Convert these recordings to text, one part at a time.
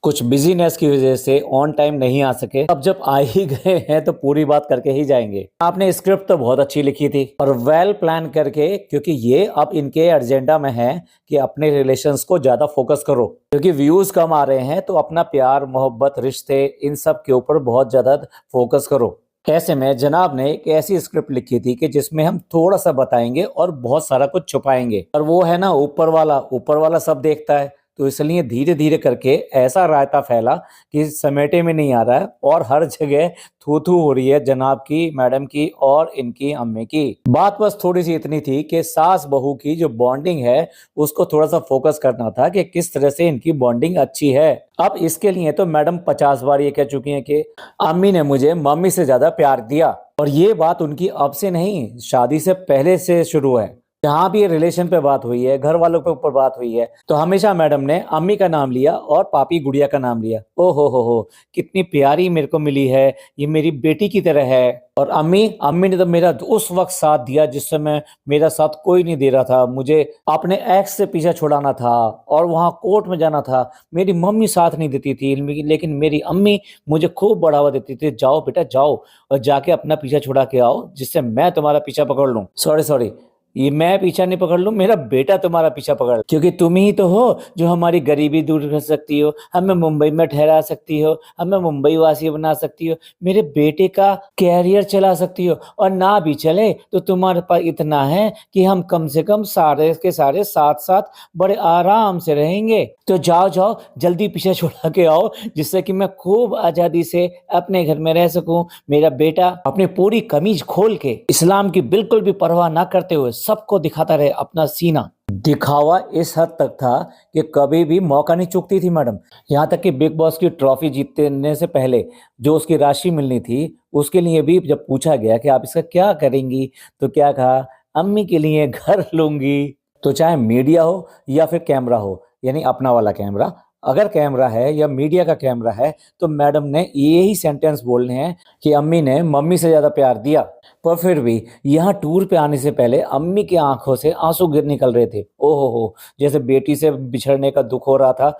कुछ बिजीनेस की वजह से ऑन टाइम नहीं आ सके। अब जब आ ही गए हैं तो पूरी बात करके ही जाएंगे। आपने स्क्रिप्ट तो बहुत अच्छी लिखी थी और वेल प्लान करके, क्योंकि ये अब इनके एजेंडा में है कि अपने रिलेशंस को ज्यादा फोकस करो, क्योंकि व्यूज कम आ रहे हैं। तो अपना प्यार, मोहब्बत, रिश्ते, इन सब के ऊपर बहुत ज्यादा फोकस करो। ऐसे में जनाब ने एक ऐसी स्क्रिप्ट लिखी थी कि जिसमें हम थोड़ा सा बताएंगे और बहुत सारा कुछ छुपाएंगे। और वो है ना, ऊपर वाला सब देखता है। तो इसलिए धीरे धीरे करके ऐसा रायता फैला कि समेटे में नहीं आ रहा है और हर जगह थू थू हो रही है जनाब की, मैडम की और इनकी अम्मी की। बात बस थोड़ी सी इतनी थी कि सास बहू की जो बॉन्डिंग है उसको थोड़ा सा फोकस करना था कि किस तरह से इनकी बॉन्डिंग अच्छी है। अब इसके लिए तो मैडम 50 बार ये कह चुकी हैं कि अम्मी ने मुझे मम्मी से ज्यादा प्यार दिया। और ये बात उनकी अब से नहीं, शादी से पहले से शुरू है। जहाँ भी रिलेशन पे बात हुई है, घर वालों के ऊपर बात हुई है, तो हमेशा मैडम ने अम्मी का नाम लिया और पापी गुड़िया का नाम लिया। ओ हो, कितनी प्यारी मेरे को मिली है, ये मेरी बेटी की तरह है। और अम्मी अम्मी ने तो मेरा उस वक्त साथ दिया जिस समय मेरा साथ कोई नहीं दे रहा था। मुझे अपने एक्स से पीछा छुड़ाना था और वहां कोर्ट में जाना था। मेरी मम्मी साथ नहीं देती थी, लेकिन मेरी अम्मी मुझे खूब बढ़ावा देती थी। जाओ बेटा जाओ और जाके अपना पीछा छुड़ा के आओ, जिससे मैं तुम्हारा पीछा पकड़ लूं। सॉरी सॉरी, ये मैं पीछा नहीं पकड़ लूं, मेरा बेटा तुम्हारा पीछा पकड़, क्योंकि तुम ही तो हो जो हमारी गरीबी दूर कर सकती हो, हमें मुंबई में ठहरा सकती हो, हमें मुंबई वासी बना सकती हो, मेरे बेटे का कैरियर चला सकती हो। और ना भी चले तो तुम्हारे पास इतना है कि हम कम से कम सारे के सारे साथ साथ बड़े आराम से रहेंगे। तो जाओ जाओ जल्दी पीछे छुड़ा के आओ, जिससे कि मैं खूब आजादी से अपने घर में रह सकूं। मेरा बेटा अपनी पूरी कमीज खोल के, इस्लाम की बिल्कुल भी परवाह ना करते हुए सबको दिखाता रहे अपना सीना। दिखावा इस हद तक था कि कभी भी मौका नहीं चूकती थी मैडम। यहाँ तक कि बिग बॉस की ट्रॉफी जीतने से पहले जो उसकी राशि मिलनी थी, उसके लिए भी जब पूछा गया कि आप इसका क्या करेंगी, तो क्या कहा, अम्मी के लिए घर लूंगी। तो चाहे मीडिया हो या फिर कैमरा हो, यानी अपना वाला कैमरा, अगर कैमरा है या मीडिया का कैमरा है, तो मैडम ने यही सेंटेंस बोलने हैं कि अम्मी ने मम्मी से ज्यादा प्यार दिया। पर फिर भी यहाँ टूर पे आने से पहले अम्मी की आंखों से आंसू गिर निकल रहे थे। ओहो हो, जैसे बेटी से बिछड़ने का दुख हो रहा था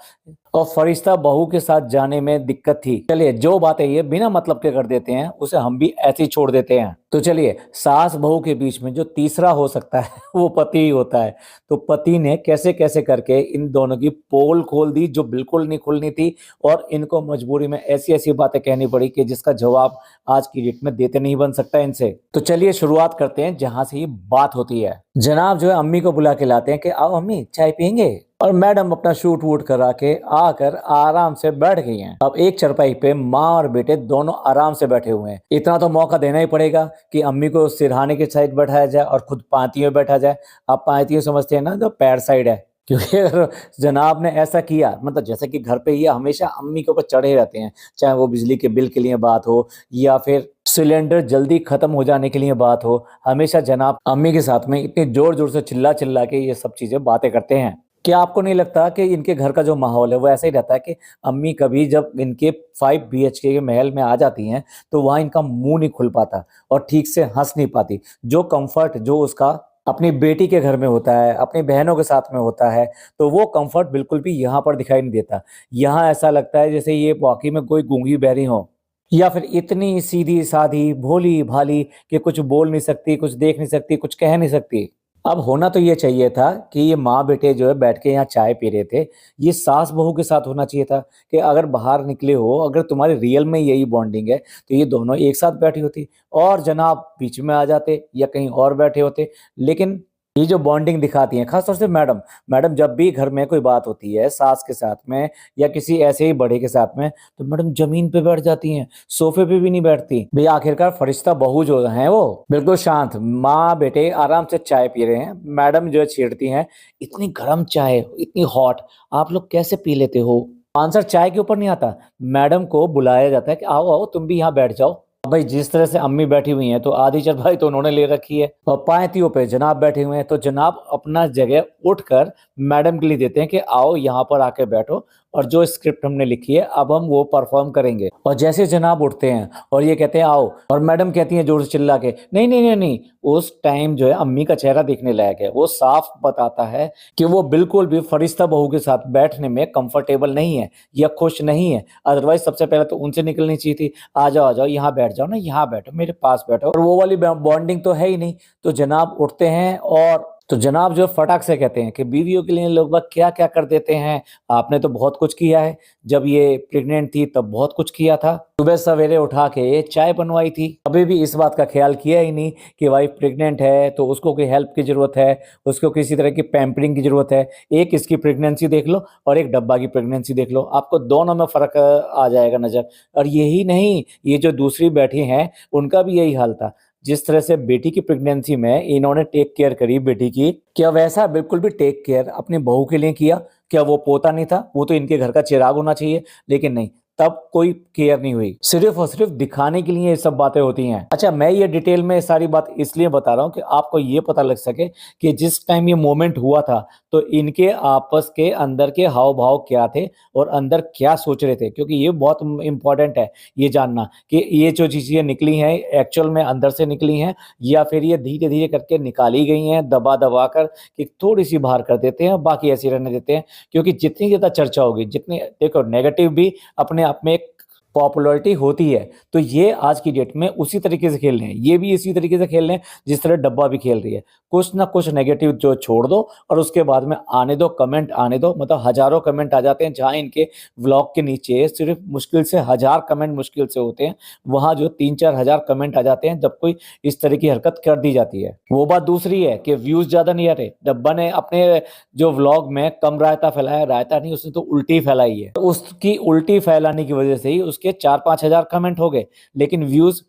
और फरिश्ता बहू के साथ जाने में दिक्कत थी। चलिए, जो बात है ये बिना मतलब के कर देते हैं, उसे हम भी ऐसे ही छोड़ देते हैं। तो चलिए, सास बहू के बीच में जो तीसरा हो सकता है वो पति ही होता है। तो पति ने कैसे कैसे करके इन दोनों की पोल खोल दी जो बिल्कुल नहीं खुलनी थी, और इनको मजबूरी में ऐसी ऐसी बातें कहनी पड़ी कि जिसका जवाब आज की डेट में देते नहीं बन सकता इनसे। तो चलिए शुरुआत करते हैं जहां से ये बात होती है। जनाब जो है अम्मी को बुला के लाते हैं कि आओ अम्मी चाय पियेंगे, और मैडम अपना शूट वूट करा के आकर आराम से बैठ गई हैं। अब एक चरपाई पे माँ और बेटे दोनों आराम से बैठे हुए हैं। इतना तो मौका देना ही पड़ेगा कि अम्मी को सिरहाने के साइड बैठाया जाए और खुद पांतियों में बैठा जाए। आप पांतियों समझते हैं ना, जो पैर साइड है। क्योंकि अगर जनाब ने ऐसा किया, मतलब जैसे कि घर पे ये हमेशा अम्मी के ऊपर चढ़े रहते हैं, चाहे वो बिजली के बिल के लिए बात हो या फिर सिलेंडर जल्दी खत्म हो जाने के लिए बात हो, हमेशा जनाब अम्मी के साथ में इतने जोर जोर से चिल्ला चिल्ला के ये सब चीजें बातें करते हैं। क्या आपको नहीं लगता कि इनके घर का जो माहौल है वो ऐसा ही रहता है कि अम्मी कभी जब इनके 5 BHK के महल में आ जाती हैं तो वहां इनका मुंह नहीं खुल पाता और ठीक से हंस नहीं पाती। जो कंफर्ट जो उसका अपनी बेटी के घर में होता है, अपनी बहनों के साथ में होता है, तो वो कंफर्ट बिल्कुल भी यहाँ पर दिखाई नहीं देता। यहाँ ऐसा लगता है जैसे ये वाकई में कोई गूंगी बहरी हो, या फिर इतनी सीधी सादी भोली भाली कि कुछ बोल नहीं सकती, कुछ देख नहीं सकती, कुछ कह नहीं सकती। अब होना तो ये चाहिए था कि ये माँ बेटे जो है बैठ के यहाँ चाय पी रहे थे, ये सास बहू के साथ होना चाहिए था कि अगर बाहर निकले हो, अगर तुम्हारे रियल में यही बॉन्डिंग है, तो ये दोनों एक साथ बैठी होती और जनाब बीच में आ जाते या कहीं और बैठे होते। लेकिन ये जो बॉन्डिंग दिखाती है खासतौर से मैडम, जब भी घर में कोई बात होती है सास के साथ में या किसी ऐसे ही बड़े के साथ में, तो मैडम जमीन पे बैठ जाती हैं, सोफे पे भी नहीं बैठती। भाई आखिरकार फरिश्ता बहू जो है वो बिल्कुल शांत, माँ बेटे आराम से चाय पी रहे हैं, मैडम जो है छेड़ती हैं, इतनी गर्म चाय, इतनी हॉट, आप लोग कैसे पी लेते हो। आंसर चाय के ऊपर नहीं आता, मैडम को बुलाया जाता है कि आओ आओ तुम भी यहाँ बैठ जाओ। भाई जिस तरह से अम्मी बैठी हुई हैं तो आधी चरपाई तो उन्होंने ले रखी है, और पायतियों पे जनाब बैठे हुए हैं, तो जनाब अपना जगह उठकर मैडम के लिए देते हैं कि आओ यहाँ पर आके बैठो और जो स्क्रिप्ट हमने लिखी है अब हम वो परफॉर्म करेंगे। और जैसे जनाब उठते हैं और ये कहते हैं आओ, और मैडम कहती हैं जोर से चिल्ला के नहीं नहीं नहीं नहीं, उस टाइम जो है अम्मी का चेहरा देखने लायक है। वो साफ बताता है कि वो बिल्कुल भी फरिश्ता बहू के साथ बैठने में कंफर्टेबल नहीं है या खुश नहीं है। अदरवाइज सबसे पहले तो उनसे निकलनी चाहिए थी, आ जाओ यहाँ बैठ जाओ ना, यहाँ बैठो मेरे पास बैठो, और वो वाली बॉन्डिंग तो है ही नहीं। तो जनाब उठते हैं और तो जनाब जो फटाक से कहते हैं कि बीवियों के लिए लोग बाग क्या क्या कर देते हैं, आपने तो बहुत कुछ किया है, जब ये प्रेग्नेंट थी तब बहुत कुछ किया था, सुबह सवेरे उठा के चाय बनवाई थी, कभी भी इस बात का ख्याल किया ही नहीं कि वाइफ प्रेग्नेंट है तो उसको कोई हेल्प की जरूरत है, उसको किसी तरह की पैम्परिंग की जरूरत है। एक इसकी प्रेगनेंसी देख लो और एक डब्बा की प्रेगनेंसी देख लो, आपको दोनों में फर्क आ जाएगा नजर। और यही नहीं, ये जो दूसरी बैठी हैं उनका भी यही हाल था। जिस तरह से बेटी की प्रेगनेंसी में इन्होंने टेक केयर करी बेटी की, क्या वैसा बिल्कुल भी टेक केयर अपनी बहू के लिए किया? क्या वो पोता नहीं था? वो तो इनके घर का चिराग होना चाहिए, लेकिन नहीं, तब कोई केयर नहीं हुई। सिर्फ और सिर्फ दिखाने के लिए ये सब बातें होती हैं। अच्छा, मैं ये डिटेल में सारी बात इसलिए बता रहा हूँ कि आपको ये पता लग सके कि जिस टाइम ये मोमेंट हुआ था तो इनके आपस के अंदर के हाव भाव क्या थे और अंदर क्या सोच रहे थे, क्योंकि ये बहुत इंपॉर्टेंट है ये जानना कि ये जो चीजें निकली हैं एक्चुअल में अंदर से निकली हैं या फिर ये धीरे धीरे करके निकाली गई हैं दबा दबा कर, कि थोड़ी सी बाहर कर देते हैं बाकी ऐसे रहने देते हैं। क्योंकि जितनी ज्यादा चर्चा होगी, जितनी देखो नेगेटिव भी अपने आप में एक पॉपुलैरिटी होती है, तो ये आज की डेट में उसी तरीके से खेल रहे हैं, ये भी इसी तरीके से खेल रहे हैं जिस तरह डब्बा भी खेल रही है। कुछ ना कुछ नेगेटिव जो छोड़ दो और उसके बाद में आने दो, कमेंट आने दो, मतलब हजारों कमेंट आ जाते हैं। जहां इनके व्लॉग के नीचे सिर्फ मुश्किल से 1000 कमेंट मुश्किल से होते हैं, वहां जो 3-4 हजार कमेंट आ जाते हैं जब कोई इस तरह की हरकत कर दी जाती है। वो बात दूसरी है कि व्यूज ज्यादा नहीं आ रहे। डब्बा ने अपने जो व्लॉग में कम रायता फैलाया, रायता नहीं, उसने तो उल्टी फैलाई है। उसकी उल्टी फैलाने की वजह से ही उसके 4-5 हजार कमेंट हो गए, लेकिन व्यूज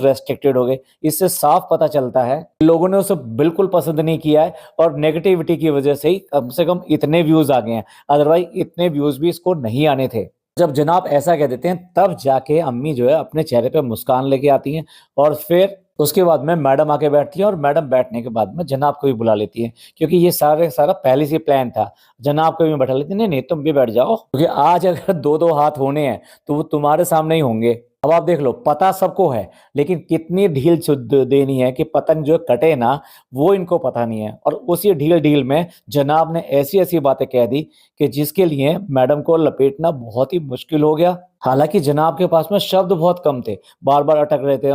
रेस्ट्रिक्टेड हो गए। इससे साफ पता चलता है लोगों ने उसे बिल्कुल पसंद नहीं किया है और नेगेटिविटी की वजह से ही कम से कम इतने व्यूज आ गए हैं, अदरवाइज इतने व्यूज भी इसको नहीं आने थे। जब जनाब ऐसा कह देते हैं तब जाके अम्मी जो है अपने चेहरे पे मुस्कान लेके आती हैं और फिर उसके बाद में मैडम आके बैठती है और मैडम बैठने के बाद में जनाब को भी बुला लेती है, क्योंकि ये सारा पहले से प्लान था। जनाब को भी बैठा लेती है, नहीं नहीं तुम भी बैठ जाओ, क्योंकि आज अगर 2-2 हाथ होने हैं तो वो तुम्हारे सामने ही होंगे। अब आप देख लो, पता सबको है लेकिन कितनी ढील देनी है कि पतंग जो कटे ना, वो इनको पता नहीं है। और उसी ढील में जनाब ने ऐसी ऐसी बातें कह दी कि जिसके लिए मैडम को लपेटना बहुत ही मुश्किल हो गया। हालांकि जनाब के पास में शब्द बहुत कम थे, बार बार अटक रहे थे,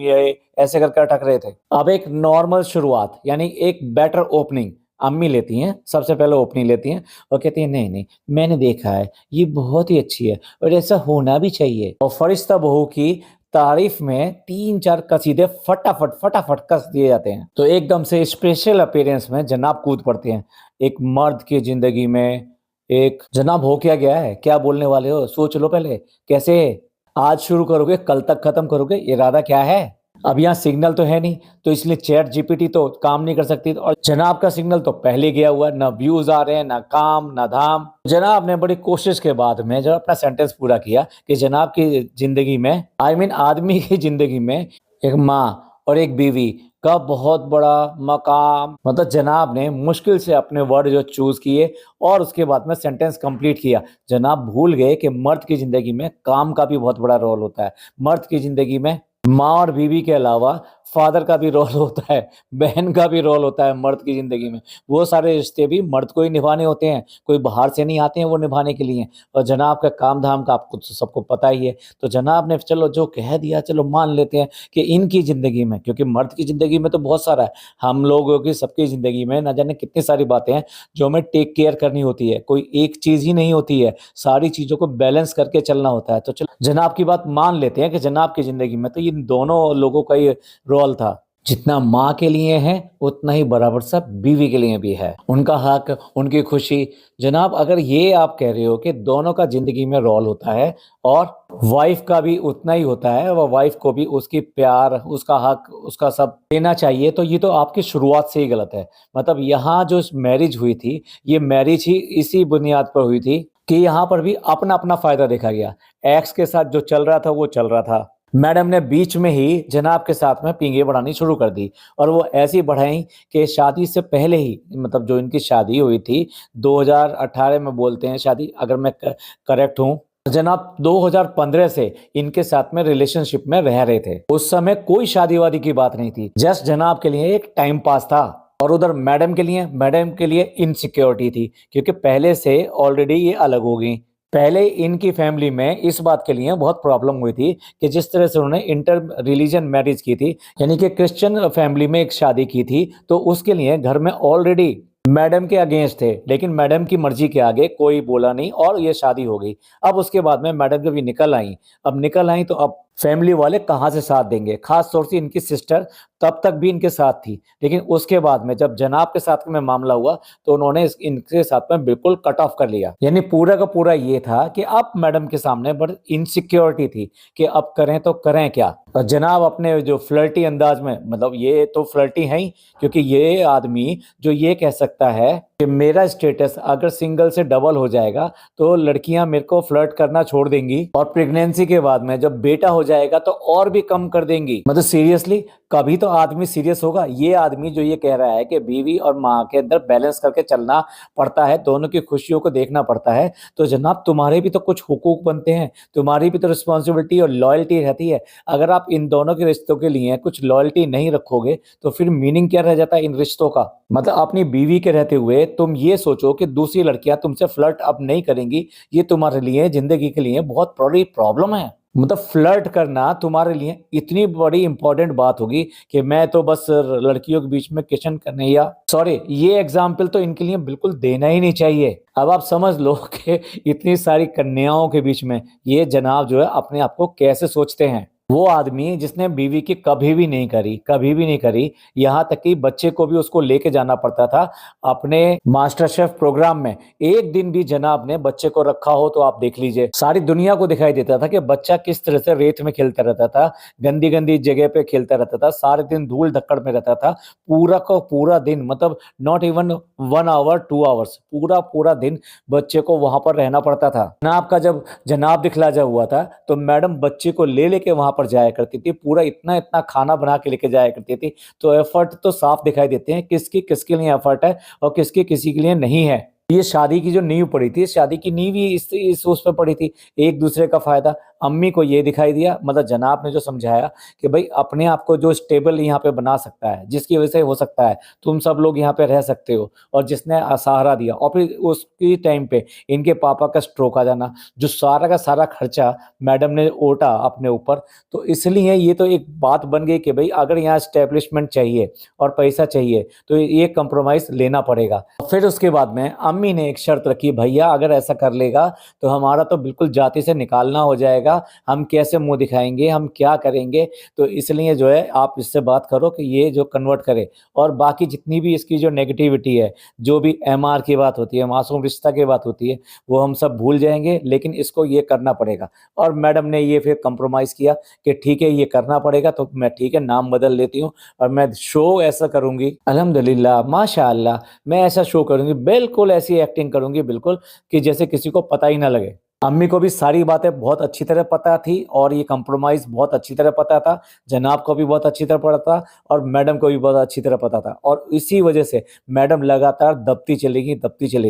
ये ऐसे करके अटक रहे थे। अब एक नॉर्मल शुरुआत यानी एक बेटर ओपनिंग अम्मी लेती हैं, सबसे पहले ओपनिंग लेती हैं और कहती हैं नहीं नहीं मैंने देखा है, ये बहुत ही अच्छी है और ऐसा होना भी चाहिए। और फरिश्ता बहू की तारीफ में 3-4 कसीदे फटाफट कस दिए जाते हैं। तो एकदम से स्पेशल अपीयरेंस में जनाब कूद पड़ते हैं। एक मर्द की जिंदगी में एक जनाब हो क्या गया है, क्या बोलने वाले हो, सोच लो पहले। कैसे आज शुरू करोगे कल तक खत्म करोगे, इरादा क्या है? अब यहाँ सिग्नल तो है नहीं, तो इसलिए चैट जीपीटी तो काम नहीं कर सकती, और जनाब का सिग्नल तो पहले गया हुआ है, ना व्यूज आ रहे हैं, ना काम ना धाम। जनाब ने बड़ी कोशिश के बाद में जब अपना सेंटेंस पूरा किया कि जनाब की जिंदगी में, आई मीन आदमी की जिंदगी में एक माँ और एक बीवी का बहुत बड़ा मकाम, मतलब जनाब ने मुश्किल से अपने वर्ड जो चूज किए और उसके बाद में सेंटेंस कंप्लीट किया। जनाब भूल गए कि मर्द की जिंदगी में काम का भी बहुत बड़ा रोल होता है। मर्द की जिंदगी में माँ और बीवी के अलावा फादर का भी रोल होता है, बहन का भी रोल होता है मर्द की जिंदगी में। वो सारे रिश्ते भी मर्द को ही निभाने होते हैं, कोई बाहर से नहीं आते हैं वो निभाने के लिए। और जनाब का काम धाम का आपको तो सबको पता ही है। तो जनाब ने चलो जो कह दिया चलो मान लेते हैं कि इनकी जिंदगी में, क्योंकि मर्द की जिंदगी में तो बहुत सारा है, हम लोगों की सबकी जिंदगी में न जाने कितनी सारी बातें हैं जो हमें टेक केयर करनी होती है। कोई एक चीज ही नहीं होती है, सारी चीजों को बैलेंस करके चलना होता है। तो चलो जनाब की बात मान लेते हैं कि जनाब की जिंदगी में तो इन दोनों लोगों का ये रोल था। जितना माँ के लिए है उतना ही बराबर सा बीवी के लिए भी है, उनका हक, उनकी खुशी। जनाब अगर ये आप कह रहे हो कि दोनों का जिंदगी में रोल होता है और वाइफ का भी उतना ही होता है, वह वाइफ को भी उसकी प्यार, उसका हक, उसका सब देना चाहिए, तो ये तो आपकी शुरुआत से ही गलत है। मतलब यहाँ जो मैरिज हुई थी, ये मैरिज ही इसी बुनियाद पर हुई थी कि यहाँ पर भी अपना अपना फायदा देखा गया। एक्स के साथ जो चल रहा था वो चल रहा था, मैडम ने बीच में ही जनाब के साथ में पींगे बढ़ानी शुरू कर दी और वो ऐसी बढ़ाई कि शादी से पहले ही, मतलब जो इनकी शादी हुई थी 2018 में बोलते हैं शादी, अगर मैं करेक्ट हूँ, जनाब 2015 से इनके साथ में रिलेशनशिप में रह रहे थे। उस समय कोई शादी वादी की बात नहीं थी, जस्ट जनाब के लिए एक टाइम पास था। और उधर मैडम के लिए इनसिक्योरिटी थी, क्योंकि पहले से ऑलरेडी ये अलग हो गई। पहले इनकी फैमिली में इस बात के लिए बहुत प्रॉब्लम हुई थी कि जिस तरह से उन्होंने इंटर रिलीजन मैरिज की थी, यानी कि क्रिश्चियन फैमिली में एक शादी की थी, तो उसके लिए घर में ऑलरेडी मैडम के अगेंस्ट थे, लेकिन मैडम की मर्जी के आगे कोई बोला नहीं और ये शादी हो गई। अब उसके बाद में मैडम जब ये निकल आई तो अब फैमिली वाले कहाँ से साथ देंगे, खास तौर से इनकी सिस्टर तब तक भी इनके साथ थी, लेकिन उसके बाद में जब जनाब के साथ में मामला हुआ तो उन्होंने इनके साथ में बिल्कुल कट ऑफ कर लिया। यानी पूरा का पूरा ये था कि अब मैडम के सामने बड़ी इनसिक्योरिटी थी कि अब करें तो करें क्या। और जनाब अपने जो फ्लर्टी अंदाज में, मतलब ये तो फ्लर्टी है ही, क्योंकि ये आदमी जो ये कह सकता है कि मेरा स्टेटस अगर सिंगल से डबल हो जाएगा तो लड़कियां मेरे को फ्लर्ट करना छोड़ देंगी, और प्रेगनेंसी के बाद में जब बेटा हो जाएगा तो और भी कम कर देंगी। मतलब सीरियसली कभी तो आदमी सीरियस होगा। ये आदमी जो ये कह रहा है कि बीवी और माँ के अंदर बैलेंस करके चलना पड़ता है, दोनों की खुशियों को देखना पड़ता है, तो जनाब तुम्हारे भी तो कुछ हुकूक बनते हैं, तुम्हारी भी तो रिस्पॉन्सिबिलिटी और लॉयल्टी रहती है। अगर आप इन दोनों के रिश्तों के लिए कुछ लॉयल्टी नहीं रखोगे तो फिर मीनिंग क्या रह जाता है इन रिश्तों का। मतलब अपनी बीवी के रहते हुए तुम ये सोचो कि दूसरी लड़कियां तुमसे फ्लर्ट अब नहीं करेंगी, ये तुम्हारे लिए जिंदगी के लिए बहुत बड़ी प्रॉब्लम है। मतलब फ्लर्ट करना तुम्हारे लिए इतनी बड़ी इंपॉर्टेंट बात होगी कि मैं तो बस लड़कियों के बीच में किशन करने, या सॉरी, ये एग्जाम्पल तो इनके लिए बिल्कुल देना ही नहीं चाहिए। अब आप समझ लो कि इतनी सारी कन्याओं के बीच में ये जनाब जो है अपने आप को कैसे सोचते हैं। वो आदमी जिसने बीवी की कभी भी नहीं करी, यहाँ तक कि बच्चे को भी उसको लेके जाना पड़ता था अपने मास्टर शेफ प्रोग्राम में। एक दिन भी जनाब ने बच्चे को रखा हो तो आप देख लीजिए, सारी दुनिया को दिखाई देता था कि बच्चा किस तरह से रेत में खेलता रहता था, गंदी गंदी जगह पे खेलता रहता था, सारे दिन धूल धक्कड़ में रहता था, पूरा का पूरा दिन, मतलब नॉट इवन 1 आवर 2 आवर्स, पूरा पूरा दिन बच्चे को वहां पर रहना पड़ता था। जनाब का जब जनाब दिखलाजा हुआ था तो मैडम बच्चे को ले लेके वहां पर जाया करती थी, पूरा इतना इतना खाना बना के लेके जाया करती थी। तो एफर्ट तो साफ दिखाई देते हैं किसकी किसके लिए एफर्ट है और किसकी किसी के लिए नहीं है। ये शादी की जो नींव पड़ी थी, शादी की नींव ही इस उस पे पड़ी थी, एक दूसरे का फायदा। अम्मी को ये दिखाई दिया, मतलब जनाब ने जो समझाया कि भाई अपने आप को जो स्टेबल यहाँ पे बना सकता है, जिसकी वजह से हो सकता है तुम सब लोग यहाँ पे रह सकते हो, और जिसने सहारा दिया, और फिर उसकी टाइम पे इनके पापा का स्ट्रोक आ जाना, जो सारा का सारा खर्चा मैडम ने ओटा अपने ऊपर। तो इसलिए ये तो एक बात बन गई कि भाई अगर यहाँ स्टेब्लिशमेंट चाहिए और पैसा चाहिए तो ये कंप्रोमाइज लेना पड़ेगा। फिर उसके बाद में अम्मी ने एक शर्त रखी, भैया अगर ऐसा कर लेगा तो हमारा तो बिल्कुल जाति से निकालना हो जाएगा, हम कैसे मुंह दिखाएंगे, हम क्या करेंगे। तो इसलिए जो है आप इससे बात करो कि ये जो कन्वर्ट करे, और बाकी जितनी भी इसकी जो नेगेटिविटी है, जो भी एमआर की बात होती है, मासूम रिश्ता की बात होती है, वो हम सब भूल जाएंगे, लेकिन इसको ये करना पड़ेगा। और मैडम ने ये फिर कंप्रोमाइज किया कि ठीक है ये करना पड़ेगा, तो मैं ठीक है नाम बदल लेती हूँ और मैं शो ऐसा करूंगी, अल्हम्दुलिल्लाह माशाअल्लाह, मैं ऐसा शो करूंगी, बिल्कुल ऐसी एक्टिंग करूंगी बिल्कुल कि जैसे किसी को पता ही ना लगे। अम्मी को भी सारी बातें बहुत अच्छी तरह पता थी और ये कंप्रोमाइज बहुत अच्छी तरह पता था, जनाब को भी बहुत अच्छी तरह पता था और मैडम को भी बहुत अच्छी तरह पता था, और इसी वजह से मैडम लगातार दबती चली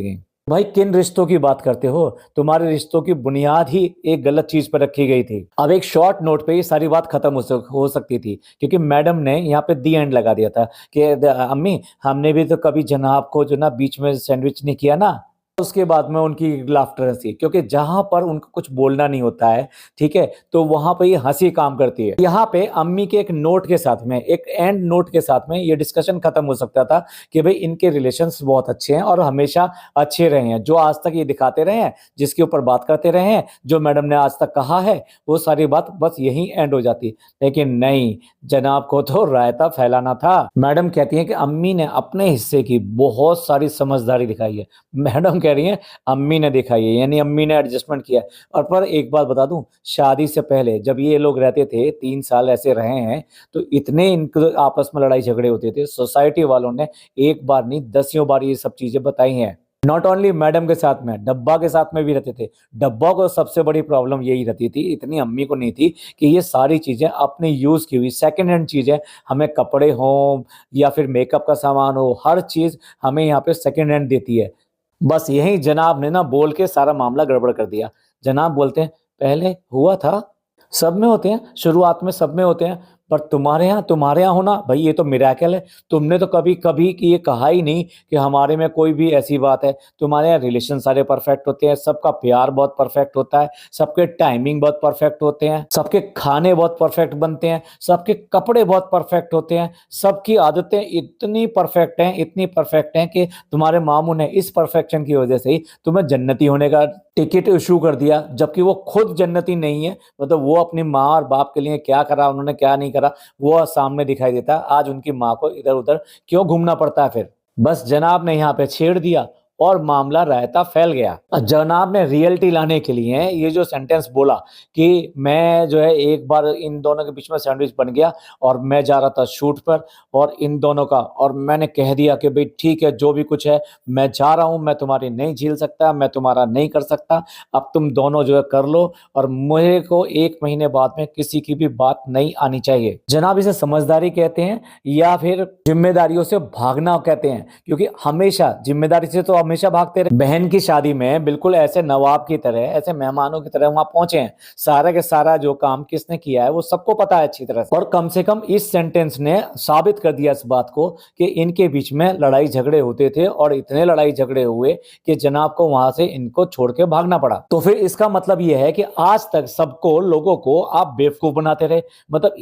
गई। भाई किन रिश्तों की बात करते हो, तुम्हारे रिश्तों की बुनियाद ही एक गलत चीज पर रखी गई थी। अब एक शॉर्ट नोट पे ये सारी बात खत्म हो सकती थी, क्योंकि मैडम ने यहाँ पे दी एंड लगा दिया था कि अम्मी हमने भी तो कभी जनाब को जो ना बीच में सैंडविच नहीं किया ना। उसके बाद में उनकी लाफ्टर हंसी, क्योंकि जहां पर उनको कुछ बोलना नहीं होता है, ठीक है, तो वहां पर ये हंसी काम करती है। यहाँ पे अम्मी के एक नोट के साथ में, एक एंड नोट के साथ में ये डिस्कशन खत्म हो सकता था कि भाई इनके रिलेशंस बहुत अच्छे हैं और हमेशा अच्छे रहे हैं, जो आज तक ये दिखाते रहे हैं, जिसके ऊपर बात करते रहे हैं, जो मैडम ने आज तक कहा है, वो सारी बात बस यही एंड हो जाती। लेकिन नहीं, जनाब को तो रायता फैलाना था। मैडम कहती है कि अम्मी ने अपने हिस्से की बहुत सारी समझदारी दिखाई है। मैडम कह रही है अम्मी ने दिखाई है, यानी अम्मी ने एडजस्टमेंट किया। और पर एक बात बता दूं, शादी से पहले जब ये लोग रहते थे, 3 साल ऐसे रहे हैं, तो इतने इनके आपस में लड़ाई झगड़े होते थे, सोसाइटी वालों ने एक बार नहीं 10 बार ये सब चीजें बताई हैं। नॉट ओनली मैडम के साथ में, डब्बा के साथ में भी रहते थे। डब्बा को सबसे बड़ी प्रॉब्लम यही रहती थी, इतनी अम्मी को नहीं थी, कि ये सारी चीजें अपनी यूज की हुई सेकंड हैंड चीजें, हमें कपड़े हो या फिर मेकअप का सामान हो, हर चीज हमें यहाँ पे सेकंड हैंड देती है। बस यही जनाब ने ना बोल के सारा मामला गड़बड़ कर दिया। जनाब बोलते हैं पहले हुआ था, सब में होते हैं, शुरुआत में सब में होते हैं, पर तुम्हारे यहाँ होना भाई ये तो मिरेकल है। तुमने तो कभी कभी कि ये कहा ही नहीं कि हमारे में कोई भी ऐसी बात है। तुम्हारे यहाँ रिलेशन सारे परफेक्ट होते हैं, सबका प्यार बहुत परफेक्ट होता है, सबके टाइमिंग बहुत परफेक्ट होते हैं, सबके खाने बहुत परफेक्ट बनते हैं, सबके कपड़े बहुत परफेक्ट होते हैं, सबकी आदतें इतनी परफेक्ट हैं, इतनी परफेक्ट हैं कि तुम्हारे मामू ने इस परफेक्शन की वजह से ही तुम्हें जन्नती होने का टिकट इशू कर दिया, जबकि वो खुद जन्नती नहीं है। मतलब वो अपनी माँ और बाप के लिए क्या करा, उन्होंने क्या नहीं करा, वो सामने दिखाई देता है। आज उनकी माँ को इधर उधर क्यों घूमना पड़ता है फिर। बस जनाब ने यहाँ पे छेड़ दिया और मामला रायता फैल गया। जनाब ने रियलिटी लाने के लिए ये जो सेंटेंस बोला कि मैं जो है एक बार इन दोनों के बीच में सैंडविच बन गया और मैं जा रहा था शूट पर, और इन दोनों का, और मैंने कह दिया कि भाई ठीक है जो भी कुछ है मैं जा रहा हूं, मैं तुम्हारी नहीं झेल सकता, मैं तुम्हारा नहीं कर सकता, अब तुम दोनों जो है कर लो, और मुझे को 1 महीने बाद में किसी की भी बात नहीं आनी चाहिए। जनाब इसे समझदारी कहते हैं या फिर जिम्मेदारियों से भागना कहते हैं, क्योंकि हमेशा जिम्मेदारी से तो हमेशा भागते रहे। बहन की शादी में बिल्कुल ऐसे नवाब की तरह, ऐसे मेहमानों की तरह वहां पहुंचे हैं। सारा के सारा जो काम किसने किया है वो सबको पता है अच्छी तरह से, और कम से कम इस सेंटेंस ने साबित कर दिया इस बात को कि इनके बीच में लड़ाई झगड़े होते थे, और इतने लड़ाई झगड़े हुए कि जनाब को वहां से इनको छोड़ के भागना पड़ा। तो फिर इसका मतलब यह है कि आज तक सबको, लोगों को आप बेवकूफ बनाते रहे। मतलब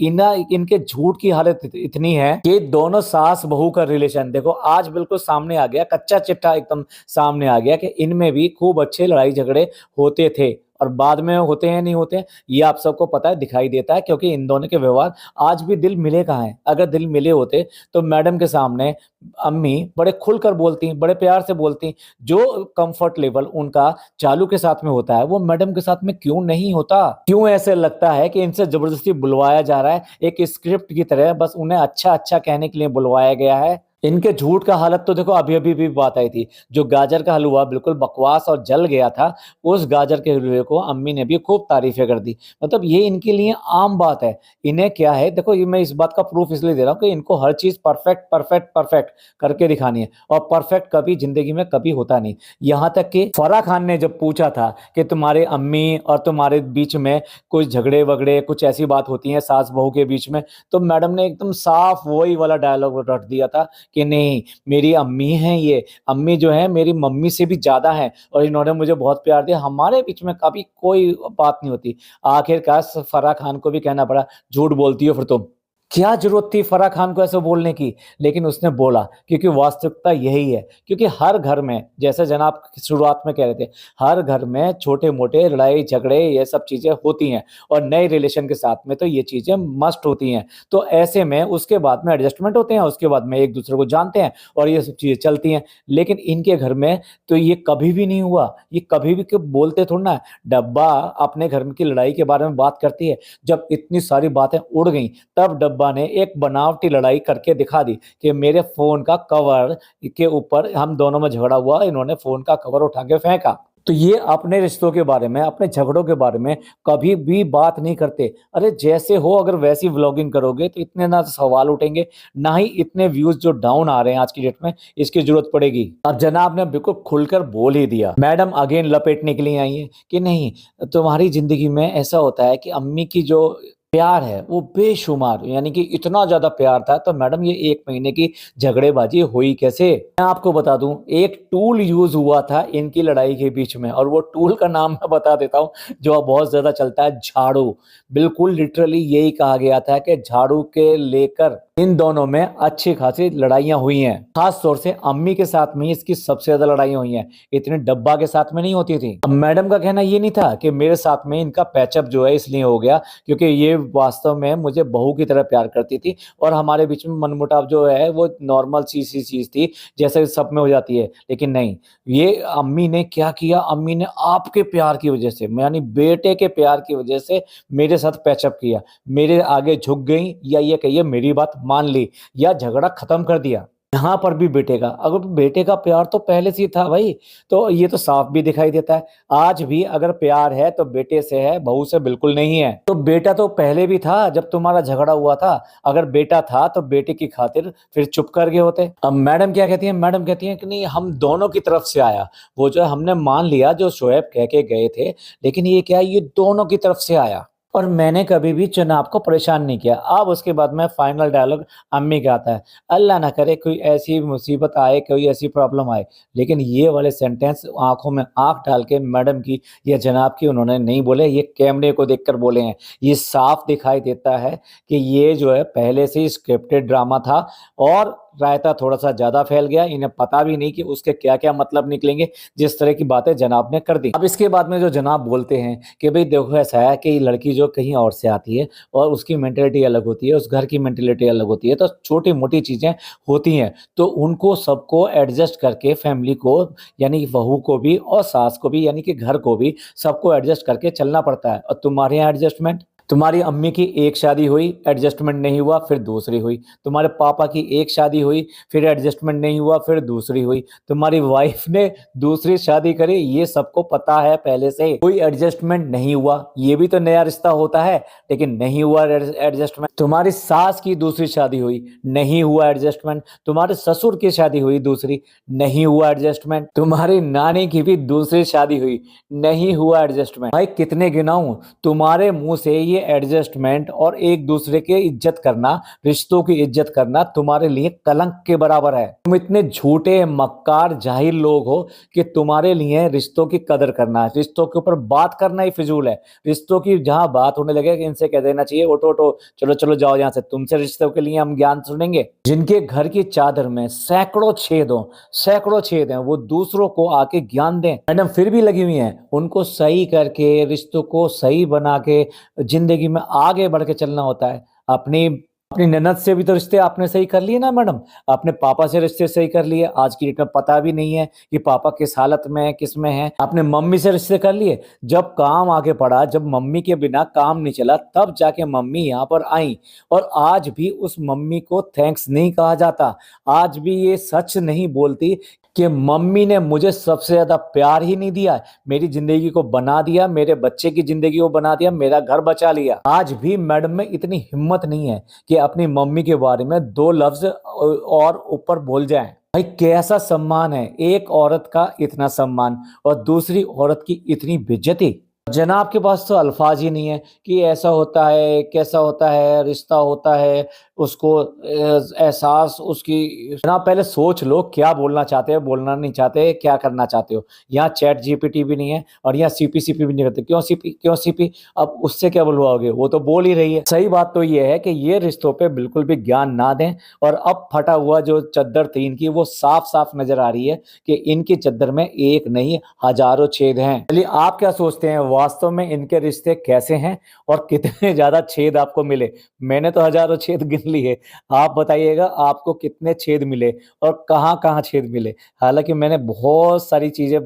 इनके झूठ की हालत इतनी है कि दोनों सास बहू का रिलेशन देखो आज बिल्कुल सामने आ गया, कच्चा चिट्ठा एकदम सामने आ गया कि इनमें भी खूब अच्छे लड़ाई झगड़े होते थे, और बाद में होते हैं नहीं होते हैं ये आप सबको पता है, दिखाई देता है, क्योंकि इन दोनों के व्यवहार आज भी दिल मिले कहाँ हैं। अगर दिल मिले होते तो मैडम के सामने अम्मी बड़े खुलकर बोलती, बड़े प्यार से बोलती। जो कंफर्ट लेवल उनका चालू के साथ में होता है वो मैडम के साथ में क्यों नहीं होता? क्यों ऐसे लगता है कि इनसे जबरदस्ती बुलवाया जा रहा है, एक स्क्रिप्ट की तरह, बस उन्हें अच्छा अच्छा कहने के लिए बुलवाया गया है। इनके झूठ का हालत तो देखो, अभी अभी भी बात आई थी, जो गाजर का हलवा बिल्कुल बकवास और जल गया था, उस गाजर के हलवे को अम्मी ने भी खूब तारीफें कर दी। मतलब ये इनके लिए आम बात है। इन्हें क्या है, देखो ये मैं इस बात का प्रूफ इसलिए दे रहा हूँ कि इनको हर चीज परफेक्ट परफेक्ट परफेक्ट करके दिखानी है, और परफेक्ट कभी जिंदगी में कभी होता नहीं। यहाँ तक कि फराह खान ने जब पूछा था कि तुम्हारे अम्मी और तुम्हारे बीच में कुछ झगड़े वगड़े, कुछ ऐसी बात होती है सास बहू के बीच में, तो मैडम ने एकदम साफ वही वाला डायलॉग रट दिया था कि नहीं, मेरी अम्मी हैं, ये अम्मी जो है मेरी मम्मी से भी ज्यादा है, और इन्होंने मुझे बहुत प्यार दिया, हमारे बीच में कभी कोई बात नहीं होती। आखिरकार फराह खान को भी कहना पड़ा, झूठ बोलती हो फिर तुम। क्या जरूरत थी फराह खान को ऐसे बोलने की, लेकिन उसने बोला क्योंकि वास्तविकता यही है। क्योंकि हर घर में, जैसे जनाब शुरुआत में कह रहे थे, हर घर में छोटे मोटे लड़ाई झगड़े ये सब चीजें होती हैं, और नए रिलेशन के साथ में तो ये चीजें मस्ट होती हैं। तो ऐसे में उसके बाद में एडजस्टमेंट होते हैं, उसके बाद में एक दूसरे को जानते हैं, और ये सब चीजें चलती हैं। लेकिन इनके घर में तो ये कभी भी नहीं हुआ, ये कभी भी बोलते थोड़ा ना। डब्बा अपने घर की लड़ाई के बारे में बात करती है, जब इतनी सारी बातें उड़ गई तब डब्बा ने एक बनावटी लड़ाई करके दिखा दी कि मेरे फोन का कवर के ऊपर हम दोनों में झगड़ा हुआ, इन्होंने फोन का कवर उठा के फेंका। तो ये अपने रिश्तों के बारे में, अपने झगड़ों के बारे में कभी भी बात नहीं करते। अरे जैसे हो, अगर वैसी व्लॉगिंग करोगे तो इतने ना सवाल उठेंगे, ना ही इतने व्यूज जो डाउन आ रहे हैं आज की डेट में, इसकी जरूरत पड़ेगी। अब जनाब ने बिल्कुल खुलकर बोल ही दिया। मैडम अगेन लपेटने के लिए आई है कि नहीं, तुम्हारी जिंदगी में ऐसा होता है कि अम्मी की जो प्यार है वो बेशुमार, यानी कि इतना ज्यादा प्यार था, तो मैडम ये 1 महीने की झगड़ेबाजी हुई कैसे? मैं आपको बता दूं, एक टूल यूज हुआ था इनकी लड़ाई के बीच में, और वो टूल का नाम मैं बता देता हूं जो बहुत ज्यादा चलता है, झाड़ू। बिल्कुल लिटरली यही कहा गया था कि झाड़ू के लेकर इन दोनों में अच्छी खासी लड़ाइयां हुई हैं। खास तौर से अम्मी के साथ में इसकी सबसे ज्यादा लड़ाइयां हुई हैं, इतनी डब्बा के साथ में नहीं होती थी। अब मैडम का कहना ये नहीं था कि मेरे साथ में इनका पैचअप जो है इसलिए हो गया क्योंकि ये वास्तव में मुझे बहू की तरह प्यार करती थी, और हमारे बीच में मनमुटाव जो है वो नॉर्मल सी चीज थी, जैसे सब में हो जाती है। लेकिन नहीं, ये अम्मी ने क्या किया, अम्मी ने आपके प्यार की वजह से, यानी बेटे के प्यार की वजह से मेरे साथ पैचअप किया, मेरे आगे झुक गई, या ये कहिए मेरी बात मान ली, या झगड़ा खत्म कर दिया। यहाँ पर भी बेटे का, अगर बेटे का प्यार तो पहले से ही था भाई, तो ये तो साफ भी दिखाई देता है। आज भी अगर प्यार है तो बेटे से है, बहू से बिल्कुल नहीं है। तो बेटा तो पहले भी था जब तुम्हारा झगड़ा हुआ था। अगर बेटा था तो बेटे की खातिर फिर चुप कर गए होते। अब मैडम क्या कहती है, मैडम कहती है कि नहीं, हम दोनों की तरफ से आया। वो जो है हमने मान लिया जो शोएब कह के गए थे, लेकिन ये क्या है, ये दोनों की तरफ से आया और मैंने कभी भी चुनाव को परेशान नहीं किया। अब उसके बाद में फाइनल डायलॉग अम्मी का आता है, अल्लाह ना करे कोई ऐसी मुसीबत आए, कोई ऐसी प्रॉब्लम आए। लेकिन ये वाले सेंटेंस आंखों में आंख डाल के मैडम की या जनाब की उन्होंने नहीं बोले, ये कैमरे को देखकर बोले हैं। ये साफ दिखाई देता है कि ये जो है पहले से ही स्क्रिप्टेड ड्रामा था और रायता थोड़ा सा ज्यादा फैल गया। इन्हें पता भी नहीं कि उसके क्या क्या मतलब निकलेंगे, जिस तरह की बातें जनाब ने कर दी। अब इसके बाद में जो जनाब बोलते हैं कि भाई देखो ऐसा है कि लड़की जो कहीं और से आती है और उसकी मेंटेलिटी अलग होती है, उस घर की मेंटेलिटी अलग होती है, तो छोटी मोटी चीजें होती हैं, तो उनको सबको एडजस्ट करके फैमिली को, यानी कि बहू को भी और सास को भी, यानी कि घर को भी, सबको एडजस्ट करके चलना पड़ता है। और तुम्हारे यहाँ एडजस्टमेंट, तुम्हारी अम्मी की एक शादी हुई, एडजस्टमेंट नहीं हुआ, फिर दूसरी हुई। तुम्हारे पापा की एक शादी हुई, फिर एडजस्टमेंट नहीं हुआ, फिर दूसरी हुई। तुम्हारी वाइफ ने दूसरी शादी करी, ये सबको पता है पहले से। कोई एडजस्टमेंट नहीं हुआ, ये भी तो नया रिश्ता होता है, लेकिन नहीं हुआ एडजस्टमेंट। तुम्हारी सास की दूसरी शादी हुई, नहीं हुआ एडजस्टमेंट। तुम्हारे ससुर की शादी हुई दूसरी, नहीं हुआ एडजस्टमेंट। तुम्हारी नानी की भी दूसरी शादी हुई, नहीं हुआ एडजस्टमेंट। भाई कितने गिनाऊं, तुम्हारे मुंह से ये एडजस्टमेंट और एक दूसरे के इज्जत करना, रिश्तों की इज्जत करना तुम्हारे लिए कलंक के बराबर है। तुम इतने झूठे मक्कार जाहिल लोग हो कि तुम्हारे लिए रिश्तों की कदर करना, रिश्तों के ऊपर बात करना ही फिजूल है। रिश्तों की जहां बात होने लगे इनसे कह देना चाहिए, ओटो ओटो चलो चलो जाओ यहाँ से, तुमसे रिश्तों के लिए हम ज्ञान सुनेंगे। जिनके घर की चादर में सैकड़ों छेद हो, सैकड़ों छेद हैं, वो दूसरों को आके ज्ञान दें। मैडम फिर भी लगी हुई हैं, उनको सही करके, रिश्तों को सही बना के जिंदगी में आगे बढ़ के चलना होता है। अपनी अपनी ननद से भी तो रिश्ते आपने सही कर लिए ना मैडम, अपने पापा से रिश्ते सही कर लिए। आज की डेट में पता भी नहीं है कि पापा किस हालत में है, किस में है। आपने मम्मी से रिश्ते कर लिए, जब काम आगे पड़ा, जब मम्मी के बिना काम नहीं चला, तब जाके मम्मी यहाँ पर आई। और आज भी उस मम्मी को थैंक्स नहीं कहा जाता। आज भी ये सच नहीं बोलती कि मम्मी ने मुझे सबसे ज्यादा प्यार ही नहीं दिया, मेरी जिंदगी को बना दिया, मेरे बच्चे की जिंदगी को बना दिया, मेरा घर बचा लिया। आज भी मैडम में इतनी हिम्मत नहीं है कि अपनी मम्मी के बारे में दो लफ्ज और ऊपर बोल जाएं। भाई कैसा सम्मान है, एक औरत का इतना सम्मान और दूसरी औरत की इतनी बेइज्जती। जनाब के पास तो अल्फाज ही नहीं है कि ऐसा होता है, कैसा होता है, रिश्ता होता है, उसको एहसास उसकी। जनाब पहले सोच लो क्या बोलना चाहते हो, बोलना नहीं चाहते, क्या करना चाहते हो। यहाँ चैट जीपीटी भी नहीं है और यहाँ सीपी भी नहीं करते। क्यों सीपी, क्यों सीपी? अब उससे क्या बुलवाओगे, वो तो बोल ही रही है। सही बात तो ये है कि ये रिश्तों पे बिल्कुल भी ज्ञान ना दें। और अब फटा हुआ जो चद्दर थी इनकी, वो साफ साफ नजर आ रही है कि इनकी चद्दर में एक नहीं हजारों छेद हैं। चलिए आप क्या सोचते हैं, वास्तव में इनके रिश्ते कैसे हैं और कितने ज्यादा छेद आपको मिले? मैंने तो हजारों छेद गिन लिए, आप बताइएगा आपको कितने छेद मिले और कहाँ कहाँ छेद मिले। हालांकि मैंने बहुत सारी चीजें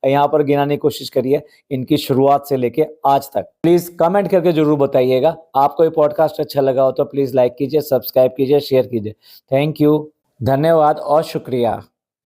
यहाँ पर गिनाने की कोशिश करी है, इनकी शुरुआत से लेके आज तक। प्लीज कमेंट करके जरूर बताइएगा। आपको ये पॉडकास्ट अच्छा लगा हो तो प्लीज लाइक कीजिए, सब्सक्राइब कीजिए, शेयर कीजिए। थैंक यू, धन्यवाद और शुक्रिया।